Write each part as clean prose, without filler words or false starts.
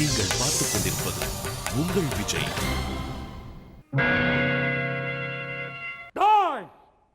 நீங்கள் பார்த்துக் கொண்டிருப்பது உங்கள் விஜய்.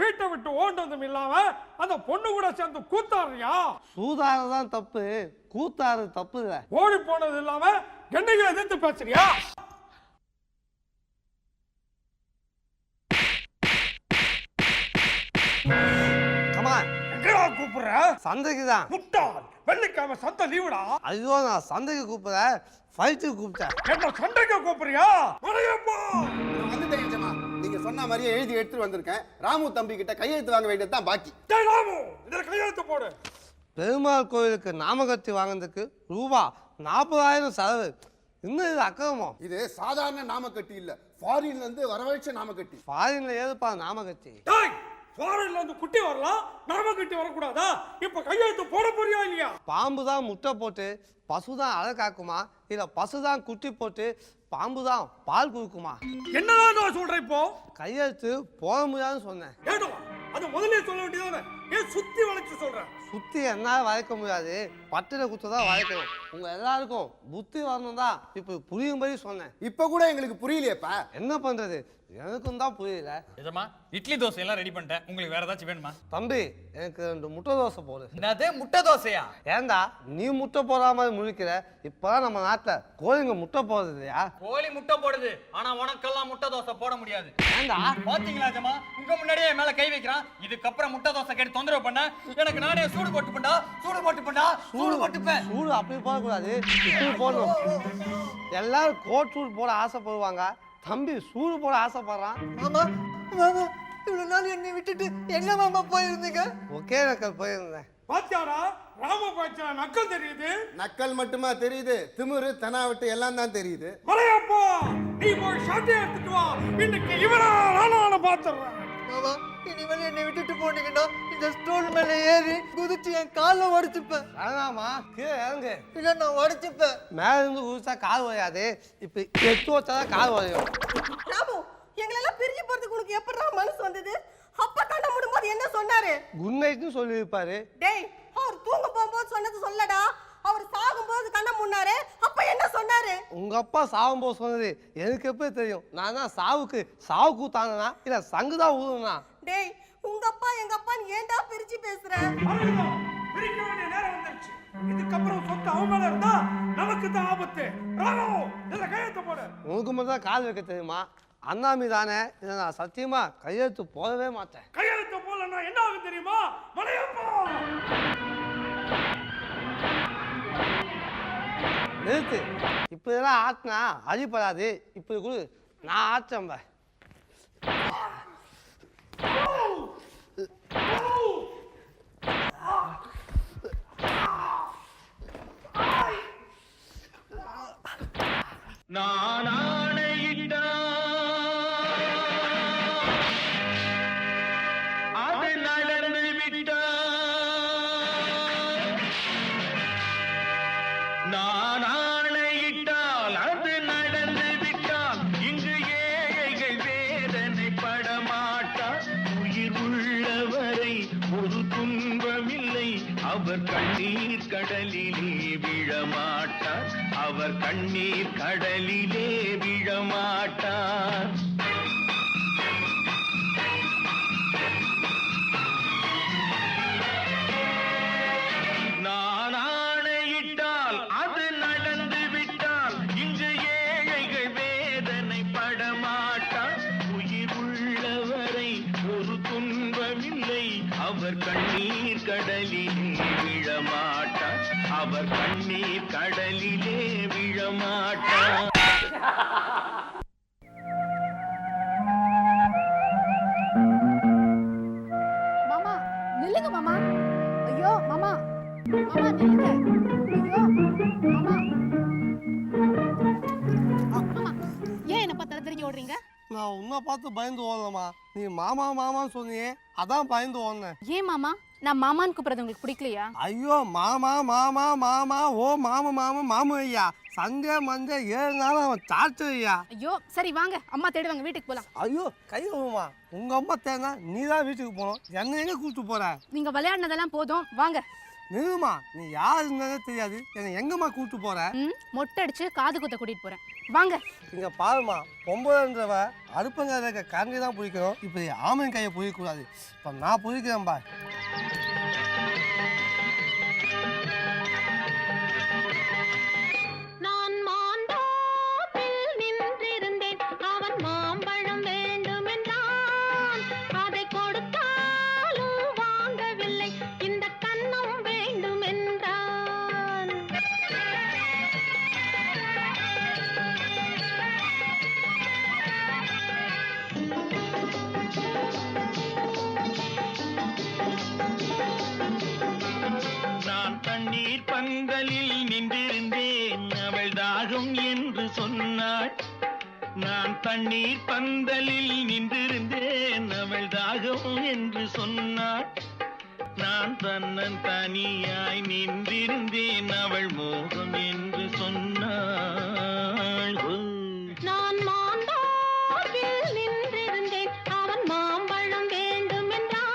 வீட்டை விட்டு ஓண்டதும் இல்லாம அந்த பொண்ணு கூட சேர்ந்து கூத்தாடுறியா? சூதாடுதான் தப்பு, கூத்தாடு தப்பு இல்ல. ஓடி போனது இல்லாம என்னைக்கு எதிர்த்து பேசுறியா? கூப்பிடுற சந்தைக்குதான். முட்டாள், வெள்ளிக்கிழமை சந்தை லீவுடா. ஐயோ, நான் சந்தைக்கு கூப்பிட ஃபைட்டுக்கு கூப்பிட்டேன். என்ன சண்டைக்கு கூப்பிடுறியா? நீங்க சொன்ன மாதிரியே எழுதி எடுத்துட்டு வந்திருக்கேன். ராமு தம்பி கிட்ட கையெழுத்து வாங்க வேண்டியதுதான் பாக்கி. ராமு, இதுல கையெழுத்து போடு. பெருமாள் கோயிலுக்கு நாமகத்தி வாங்கினதுக்கு ரூபா 40,000 செலவு. இன்னும் இது அக்கிரமோ? இது சாதாரண நாமக்கட்டி இல்ல, ஃபாரின்ல இருந்து வரவழைச்ச நாமக்கட்டி. ஃபாரின்ல ஏதுப்பா நாமகத்தி? ஃபாரின்ல இருந்து குட்டி வரலாம், நாமக்கட்டி வரக்கூடாதா? இப்ப கையெழுத்து போட போறியா இல்லையா? பாம்பு தான் முட்டை போட்டு பசுதான் அழை காக்குமா, இல்ல பசுதான் குட்டி போட்டு பாம்பு தான் பால் கொடுக்குமா? என்னதான் நான் சொல்றேன்? இப்போ கையெழுத்து போட முடியாதுன்னு சொன்னேன். அது முதல்ல சொல்ல வேண்டியதானே? ஏன் சுத்தி வளைச்சு சொல்றேன்? சுத்தி என்னால வளைக்க முடியாது, பட்டில குத்துதான் வளைக்கணும். உங்க எல்லாருக்கும் புத்தி வரணும் தான் இப்ப புரியும்படி சொன்னேன். இப்ப கூட எங்களுக்கு புரியலையேப்பா. என்ன பண்றது, எனக்கும் தான் புரியல. நிஜமா இட்லி தோசை எல்லாம் ரெடி பண்ணிட்டேன். உங்களுக்கு வேற ஏதாச்சும் வேணுமா? தம்பி, எனக்கு 2 முட்டை தோசை போடு. என்னது முட்டை தோசையா? ஏண்டா நீ முட்டை போடாம மாதிரி முழிக்கிற? இப்பதான் நம்ம நாட்டுல கோழிங்க முட்டை போடுறது இல்லையா? கோழி முட்டை போடுது, ஆனா உனக்கெல்லாம் முட்டை தோசை போட முடியாது. ஏண்டா பாத்தீங்களா ஜமா, உங்க முன்னாடியே என் மேல கை வைக்கிறான். இதுக்கப்புறம் முட்டை தோசை கேட்டு தொந்தரவு பண்ண எனக்கு நானே சூடு போட்டுப்பேன்டா. சூடு அப்படி போடக்கூடாது, இப்படி போடணும். எல்லாரும் கோட் சூடு போட ஆசைப்படுவாங்க, தம்பி சூடு போட ஆசைப்படுறான். மாமா மாமா, இவ்வளவு நாள் என்னை விட்டுட்டு எங்க மாமா போயிருந்தீங்க? ஒகே நக்கல் போயிருந்தேன். பாத்தியாரா, ராம பாய்ச்சா நக்கல் தெரியுது. நக்கல் மட்டுமா தெரியுது, திமிரு தெனாவட்டு எல்லாம் தான் தெரியுது. மலையப்பா, நீ போய் ஷாட்டை எடுத்துட்டு வா. இன்னைக்கு இவனா நானு பாத்துறேன். மாமா, இனிமேல் என்னை விட்டுட்டு போனீங்கன்னா இந்த ஸ்டூல் மேல ஏறி குதிச்சு என் காலை உடைச்சுப்பேன். வேணாமா, கீழே இறங்கு. இல்ல நான் உடைச்சுப்பேன். மேல இருந்து குதிச்சா கால் வரையாது, இப்ப எட்டு வச்சாதான் கால் வரையும். ராமு, எங்களெல்லாம் பிரிஞ்சு போறதுக்கு உனக்கு எப்படிடா மனசு வந்தது? அப்பா கண்ண மூடும்போது என்ன சொன்னாரு? குட் நைட்னு சொல்லியிருப்பாரு. டேய், அவர் தூங்க போகும்போது சொன்னது சொல்லடா. அவர் சாகும்போது கண்ண மூடினாரு, அப்ப என்ன சொன்னாரு? உங்க அப்பா சாகும்போது சொன்னது எனக்கு எப்படி தெரியும்? நான் தான் சாவு கூத்தானா இல்ல சங்குதான் ஊதுனா? டேய், உங்க அப்பா எங்க அப்பா ஏன்டா பிரிச்சு பேசுற? பிரிக்க வேண்டிய நேரம் வந்துருச்சு. இதுக்கப்புறம் சொத்து அவமானம் இருந்தா நமக்கு தான் ஆபத்து. ராமு, இதுல கையெழுத்து போடு. உனக்கு மட்டும் தான் கால் வைக்க தெரியுமா? அண்ணாமி தானே, இதை நான் சத்தியமா கையெழுத்து போடவே மாட்டேன். கையெழுத்து போடலன்னா என்ன ஆகும் தெரியுமா? மலையப்பா, நிறுத்து. இப்ப இதெல்லாம் ஆட்டினா அழிப்படாது. இப்படி கூட நான் ஆட்டேன். நான் ஆணையிட்டா அது நடந்து விட்டா, நான் ஆணையிட்டால் அது நடந்து விட்டால் இங்கு ஏழைகள் வேதனை படமாட்டார். உயிர் உள்ளவரை ஒரு துன்பமில்லை, அவர் கண்ணீர் கடலிலே விழமாட்டார். அவர் கண்ணீர் கடலிலே விழமாட்டார். நான் ஆணையிட்டால் அது நடந்து விட்டால் இங்கு ஏழைகள் வேதனை படமாட்டார். உயிர் உள்ளவரை ஒரு துன்பமில்லை, அவர் கண்ணீர் கடலிலே விழமாட்டார். அவர் கண்ணீர் கடலிலே விழமாட்டார். மாமா நில்லுங்க மாமா. ஐயோ மாமா, மாமா நில்லுங்க. ஐயோ மாமா, மாமா ஏன் என்ன பார்த்தா தெரிஞ்சு ஓடுறீங்க? நான் உன்னை பார்த்து பயந்து ஓடலமா, நீ மாமா மாமான்னு சொன்னியே அதான் பயந்து ஓடுனேன். ஏன் மாமா, நான் மாமான்னு கூப்பிடுறது உங்களுக்கு பிடிக்கலையா? ஐயோ மாமா மாமா மாமா, ஓ மாமு ஐயா, சண்டே மண்டே 7 நாள் அவன் சாட்டு ஐயா. ஐயோ சரி வாங்க, அம்மா தேடுவாங்க, வீட்டுக்கு போலாம். ஐயோ கை வருமா, உங்க அம்மா தேனா நீ தான் வீட்டுக்கு போகணும், என்ன எங்க கூப்பிட்டு போற? நீங்க விளையாடினதெல்லாம் போதும், வாங்க. நிறுமா, நீ யார் இருந்தாலே தெரியாது, என்னை எங்கம்மா கூப்பிட்டு போற? மொட்டை அடிச்சு காது குத்த கூட்டிட்டு போறேன். வாங்க. இங்க பாருமா, பொம்பளைன்றவ அடுப்பங்க இருக்க கரண்டி தான் பிடிக்கணும், இப்படி ஆமன் கையை பிடிக்கக்கூடாது. இப்போ நான் பிடிக்கிறேன் பா. நான் மாந்தோப்பில் நின்றிருந்தேன், அவன் மாம்பழம் வேண்டும் என்றான், அதை கொடுத்தாலும் வாங்கவில்லை, இந்த கன்னம் வேண்டும் என்றான். நான் தண்ணீர் பந்தலில் நின்றிருந்தேன், அவள் தாகம் என்று சொன்னாள். நான் தண்ணீர் பந்தலில் நின்றிருந்தேன், அவள் தாகம் என்று சொன்னாள். நான் தன்னன் தனியாய் நின்றிருந்தேன், அவள் மோகம் என்று சொன்னாள். நான் மாந்தோப்பில் நின்றிருந்தேன், அவன் மாம்பழம் வேண்டும் என்றான்.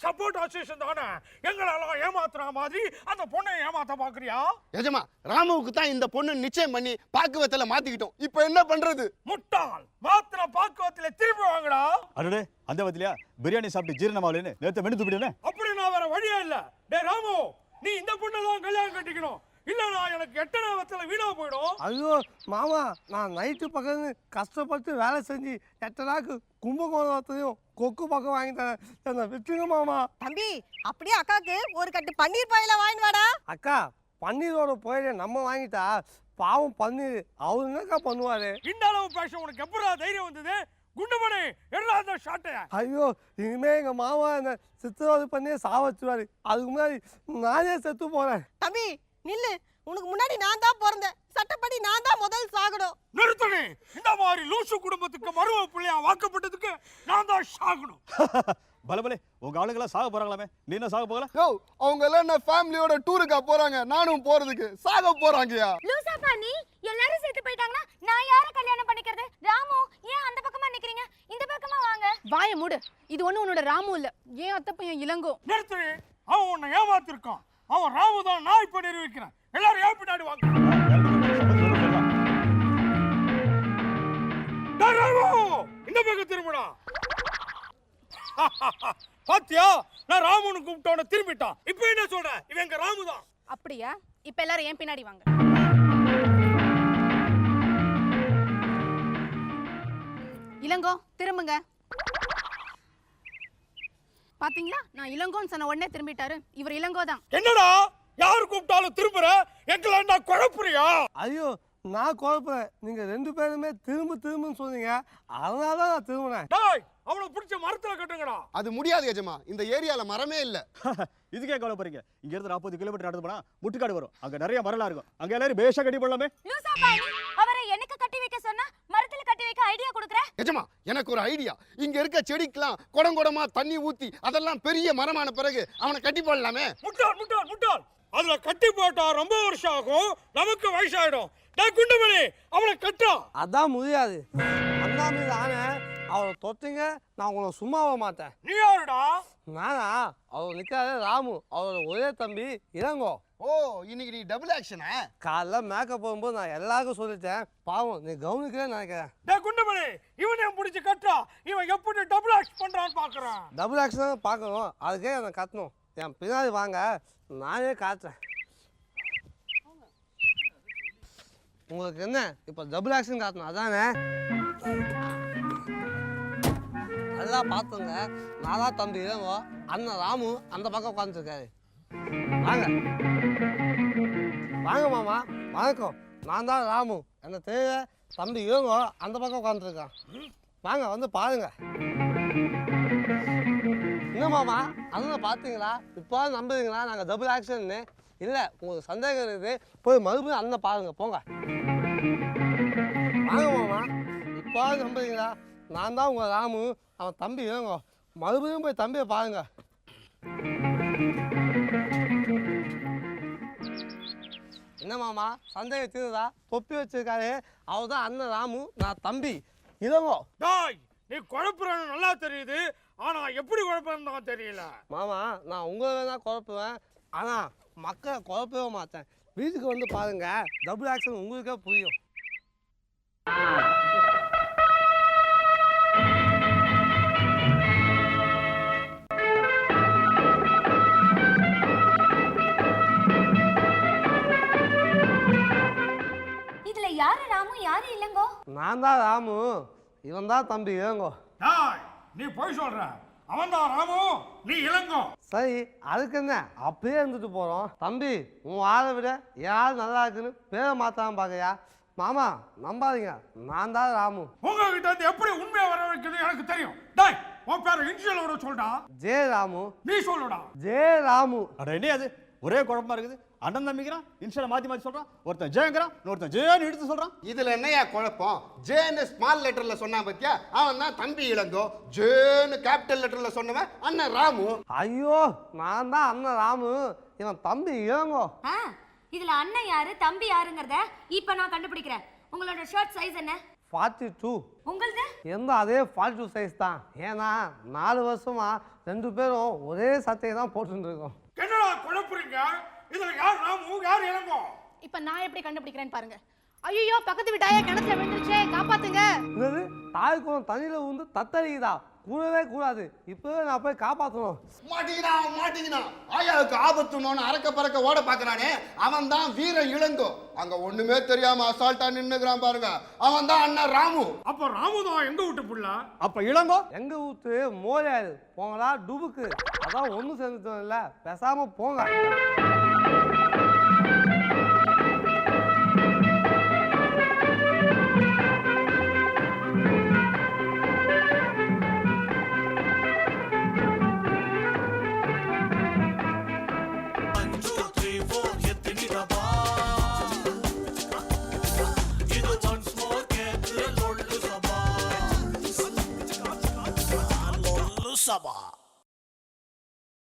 சப்போர்ட் அசோசியேஷன் தானே எங்களெல்லாம் ஏமாத்துற மாதிரி அந்த பொண்ணை ஏமாத்த பாக்குறியா? எஜமா, ராமுவுக்கு தான் இந்த பொண்ணு நிச்சயம் பண்ணி பாக்குவத்துல மாத்திக்கிட்டோம். இப்போ என்ன பண்றது? முட்டாள், மாத்திர பாக்குவத்துல திருப்பி வாங்கடா. அடடே, அந்த வத்திலியா பிரியாணி சாப்பிட்டு ஜீரணமாவலன்னு நேத்து மெனு துப்பிடுவேன். அப்படி நான் வேற வழியே இல்ல. டே ராமு, நீ இந்த பொண்ணை தான் கல்யாணம் கட்டிக்கணும், இல்லனா எனக்கு எட்டனாவத்துல வீணா போயிடும். ஐயோ மாமா, நான் நைட்டு பக்கம் கஷ்டப்பட்டு வேலை செஞ்சு எட்டனாக்கு கும்பகோணத்தையும் கொக்கு பக்கம் வாங்கி தரேன், விட்டுருங்க மாமா. தம்பி, அப்படியே அக்காக்கு ஒரு கட்டு பன்னீர் பாயில வாங்கி வாடா. அக்கா, பன்னீரோட போயிட நம்ம வாங்கிட்டா பாவம் பன்னீர் அவரு என்னக்கா பண்ணுவாரு? இந்த அளவு பேச உனக்கு எப்படா தைரியம் வந்தது? குண்டுமணி, என்ன ஷாட்டை? ஐயோ, இனிமே எங்க மாமா என்ன சித்திரவதை பண்ணி சாவச்சுவாரு, அதுக்கு முன்னாடி நானே செத்து போறேன். தம்பி நில்லு, உனக்கு முன்னாடி நான் தான் பிறந்தேன், சட்டப்படி நான் தான் முதல் சாகணும். நிறுத்தணி, இந்த மாதிரி லூசு குடும்பத்துக்கு மரும பிள்ளையா வாக்கப்பட்டதுக்கு நான் தான் சாகணும். பலபலே, உங்க ஆளுங்களாம் சாக போறாங்களாமே, நீ என்ன சாக போகல? யோ, அவங்க எல்லாம் என்ன ஃபேமிலியோட டூருக்கா போறாங்க, நானும் போறதுக்கு சாக போறாங்கயா. லூசா பாணி, எல்லாரும் செத்து போயிட்டாங்கன்னா நான் யார கல்யாணம் பண்ணிக்கிறது? ராமு, ஏன் அந்த பக்கமா நிக்கிறீங்க? இந்த பக்கமா வாங்க. வாயை மூடு. இது ஒண்ணு உன்னோட ராமு இல்ல, ஏன் அத்தப்பையன் இளங்கோ. நிறுத்தணி, அவன் உன்னை ஏமாத்திருக்கான். அவன் ராமு தான், நான் இப்ப நிரூபிக்கிறேன். எல்லாரும் ஏன் பின்னாடி வாங்க. இந்த பக்கம் திரும்பிடா. பாத்தியா, நான் ராமுன்னு கூப்பிட்டோட திரும்பிட்டான். இப்ப என்ன சொல்ற? இவன் எங்க ராமு தான். அப்படியா? இப்ப எல்லாரும் ஏன் பின்னாடி வாங்க. இளங்கோ, திரும்புங்க. பாத்தீங்களா, நான் இளங்கோன்னு சொன்ன உடனே திரும்பிட்டாரு. இவர் இளங்கோ தான். என்னடா, யாரு கூப்பிட்டாலும் திரும்புற? எங்களை என்ன குழப்புறியா? ஐயோ, நான் குழப்பேன், நீங்க ரெண்டு பேருமே திரும்புன்னு சொன்னீங்க, அதனாலதான் நான் திரும்பினேன். டேய், அவளை பிடிச்ச மரத்துல கட்டுங்கடா. அது முடியாது எஜமா, இந்த ஏரியால மரமே இல்ல. இதுக்கே கவலை போறீங்க? இங்க இருந்து 40 கிலோமீட்டர் நடந்து போனா முட்டுக்காடு வரும், அங்க நிறைய மரலாம் இருக்கும், அங்க எல்லாரும் பேஷா கட்டி போடலாமே. லூசா பாணி, அவரை எனக்கு கட்டி வைக்க சொன்னா மரத்துல கட்டி வைக்க ஐடியா கொடுக்குற? எஜமா, எனக்கு ஒரு ஐடியா. இங்க இருக்க செடிக்கெல்லாம் குடமா தண்ணி ஊத்தி அதெல்லாம் பெரிய மரமான பிறகு அவனை கட்டி போடலாமே. முட்டாள், அதுல கட்டி போட்டா ரொம்ப வருஷம் ஆகும், நமக்கு வயசாயிடும். டேய் குண்டுமணி, அவளை கட்டா. அதான் முடியாது. அண்ணா மீது ஆனே, அவரை தொட்டுங்க, நான் உங்களை சும்மாவ மாட்டேன். நீ யாருடா? நானா? அவர் நிற்காத ராமு, அவரோட ஒரே தம்பி இளங்கோ. ஓ, இன்னைக்கு நீ டபுள் ஆக்ஷனா? காலைல மேக்கப் போகும்போது நான் எல்லாருக்கும் சொல்லிட்டேன், பாவம் நீ கவனிக்கலன்னு நினைக்கிறேன். டேய் குண்டுமணி, இவனையும் பிடிச்சி கட்டா. இவன் எப்படி டபுள் ஆக்ட் பண்றான்னு பாக்குறான். டபுள் ஆக்ஷன் பார்க்கணும், அதுக்கே என்னை கட்டணும். என் பின்னாடி வாங்க, நானே காட்டுறேன். உங்களுக்கு என்ன இப்போ டபுள் ஆக்ஷன் காட்டணும் அதானே? நல்லா பார்த்துங்க, நான் தான் தம்பி இளங்கோ, அண்ணன் ராமு அந்த பக்கம் உட்காந்துருக்காரு. வாங்க வாங்க மாமா, வணக்கம். நான் தான் ராமு, என்ன தெரியல, தம்பி இளங்கோ அந்த பக்கம் உட்காந்துருக்கான். வாங்க வந்து பாருங்க. என்ன மாமா, அண்ணனை பார்த்தீங்களா? இப்போ நம்புறீங்களா நாங்கள் டபுள் ஆக்ஷன்னு? இல்லை, உங்களுக்கு சந்தேகம் இருக்குது, போய் மறுபடியும் அண்ணனை பாருங்க, போங்க. வாங்க மாமா, இப்போ நம்புறீங்களா? நான் தான் உங்கள் ராமு, அவன் தம்பி இளங்கோ, மறுபடியும் போய் தம்பியை பாருங்க. என்ன மாமா, சந்தேகம் தீருதா? தொப்பி வச்சிருக்காரு, அவர் தான் அண்ணன் ராமு, நான் தம்பி இளங்கோ. டேய், நீ குழப்புறன்னு நல்லா தெரியுது. ஆனா எப்படி குழப்பம் தான் தெரியல. மாமா நான் உங்களை வேணா குழப்புவேன், ஆனால் மக்களை குழப்பவே மாட்டேன். வீட்டுக்கு வந்து பாருங்க, டபுள் ஆக்ஷன் உங்களுக்கே புரியும். இதுல யாரு ராமு யாரு இளங்கோ? நான் தான் ராமு, இவன் தான் தம்பி இளங்கோ. டேய், நீ போய் சொல்ற. அவன் தான் ராமு, நீ இளங்கோ. சரி, அதுக்கு என்ன, அப்படியே இருந்துட்டு போகிறோம். தம்பி, உன் ஆளை விட யார் நல்லா இருக்குன்னு பேரை மாற்றாம பார்க்கயா. மாமா நம்பாதீங்க, நான் தான் ராமு. உங்ககிட்ட இருந்து எப்படி உண்மையை வர வைக்கிறது எனக்கு தெரியும். டேய், உன் பேரை இன்ஷியலோட சொல்டா. ஜே ராமு. நீ சொல்லுடா. ஜே ராமு. அட என்ன அது ஒரே குழப்பமா இருக்குது. அண்ணன் தம்பிக்கிறான், இன்ஷியலை மாத்தி மாத்தி சொல்றான். ஒருத்தன் ஜெயங்கிறான், ஒருத்தன் ஜெயன்னு எடுத்து சொல்றான். இதுல என்னையா குழப்பம்? ஜேன்னு ஸ்மால் லெட்டர்ல சொன்னா பத்தியா, அவன் தான் தம்பி இளங்கோ. ஜேன்னு கேபிட்டல் லெட்டர்ல சொன்னவன் அண்ணன் ராமு. ஐயோ, நான் தான் அண்ணன் ராமு, இவன் தம்பி இளங்கோ. இதுல அண்ணன் யாரு தம்பி யாருங்கறத இப்ப நான் கண்டுபிடிக்கிறேன். உங்களோட ஷர்ட் சைஸ் என்ன? 42. உங்களது? எந்த அதே 42 சைஸ் தான். ஏன்னா 4 வருஷமா 2 பேரும் ஒரே சட்டையை தான் போட்டுட்டு இருக்கோம். என்னடா குழப்புறீங்க? இதுல யார் ராமு யார் இளங்கோ? இப்ப நான் எப்படி கண்டுபிடிக்கிறேன்னு பாருங்க. ஐயோ, பக்கத்து வீட்டாயா கிணத்துல விழுந்துருச்சே, காப்பாத்துங்க. என்னது, தாய்க்குளம் தண்ணியில வந்து தத்தளிக்குதா? கூடவே கூடாது, இப்பவே நான் போய் காப்பாற்றணும். மாட்டீங்கன்னா ஆயாவுக்கு ஆபத்துனோன்னு அறக்க பறக்க ஓட பாக்குறானே, அவன் தான் வீர இளங்கோ. அங்க ஒண்ணுமே தெரியாம அசால்ட்டா நின்னுக்கிறான் பாருங்க, அவன் தான் அண்ணன் ராமு. அப்ப ராமு தான் எங்க வீட்டு புள்ள? அப்ப இளங்கோ எங்க ஊத்து மோரியாரு போங்களா டுபுக்கு. அதான் ஒன்றும் சேர்ந்துட்டோம் இல்லை, பேசாம போங்க. சபா